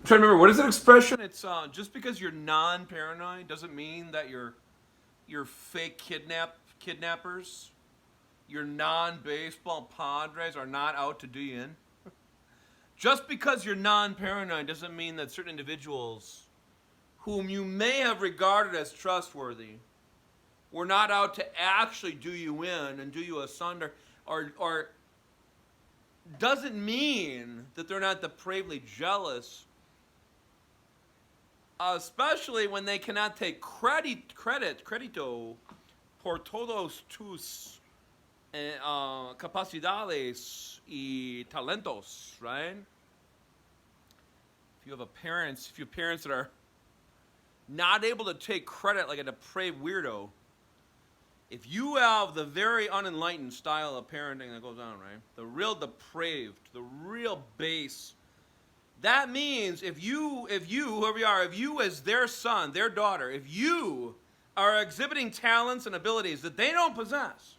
trying to remember, what is that expression? It's just because you're non-paranoid doesn't mean that you're fake kidnappers. Your non-baseball Padres are not out to do you in. Just because you're non-paranoid doesn't mean that certain individuals whom you may have regarded as trustworthy were not out to actually do you in and do you asunder, or doesn't mean that they're not depravedly jealous, especially when they cannot take credito por todos tus capacidades y talentos, right? If you have parents that are not able to take credit like a depraved weirdo, if you have the very unenlightened style of parenting that goes on, right? The real depraved, the real base. That means if you, whoever you are, if you as their son, their daughter, if you are exhibiting talents and abilities that they don't possess,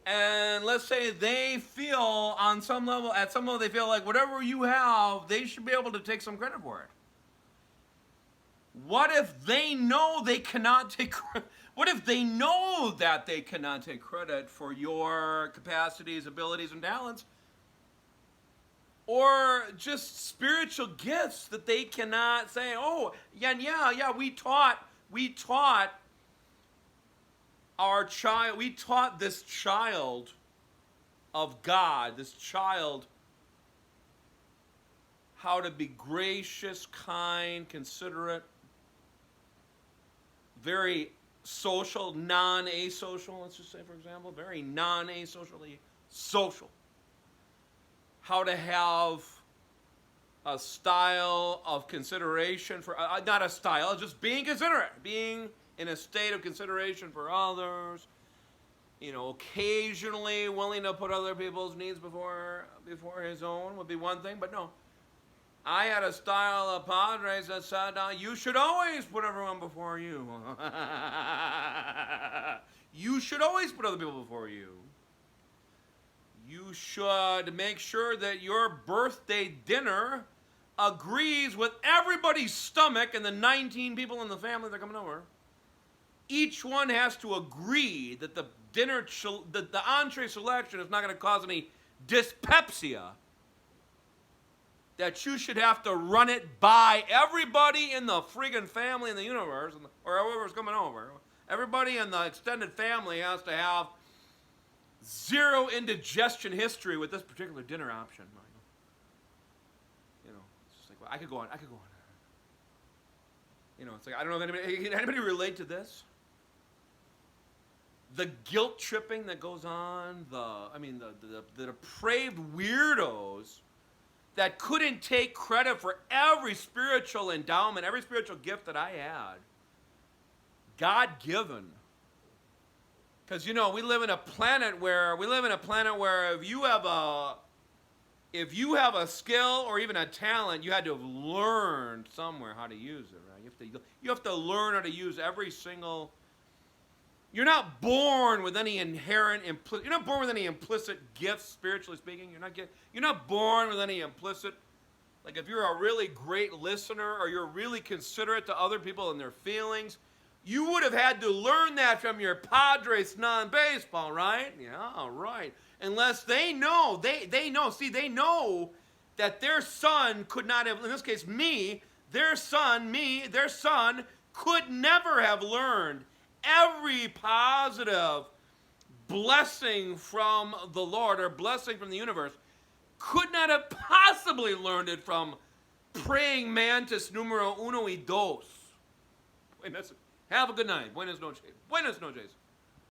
and let's say they feel at some level, they feel like whatever you have, they should be able to take some credit for it. What if they know they cannot take credit? What if they know that they cannot take credit for your capacities, abilities, and talents? Or just spiritual gifts that they cannot say, oh, yeah, we taught this child of God, this child, how to be gracious, kind, considerate, very social, non-asocial, let's just say, for example, very non-asocially social. How to have a style of consideration for, not a style, just being considerate, being in a state of consideration for others, occasionally willing to put other people's needs before his own would be one thing, but no. I had a style of Padres that said, you should always put everyone before you. You should always put other people before you. You should make sure that your birthday dinner agrees with everybody's stomach and the 19 people in the family that are coming over. Each one has to agree that the entree selection is not going to cause any dyspepsia. That you should have to run it by everybody in the friggin' family in the universe, or whoever's coming over. Everybody in the extended family has to have zero indigestion history with this particular dinner option. It's just like, well, I could go on. It's like, I don't know if anybody relate to this? The guilt tripping that goes on, the depraved weirdos that couldn't take credit for every spiritual endowment, every spiritual gift that I had. God-given. Because, we live in a planet where if you have a skill or even a talent, you had to have learned somewhere how to use it, right? You have to learn how to use every single. You're not born with any you're not born with any implicit gifts, spiritually speaking. You're not born with any implicit, like if you're a really great listener or you're really considerate to other people and their feelings, you would have had to learn that from your Padres non-baseball, right? Yeah, right. Unless they know that their son could not have, in this case, their son could never have learned every positive blessing from the Lord or blessing from the universe, could not have possibly learned it from praying mantis numero uno y dos. Have a good night. Buenas noches. Buenas noches.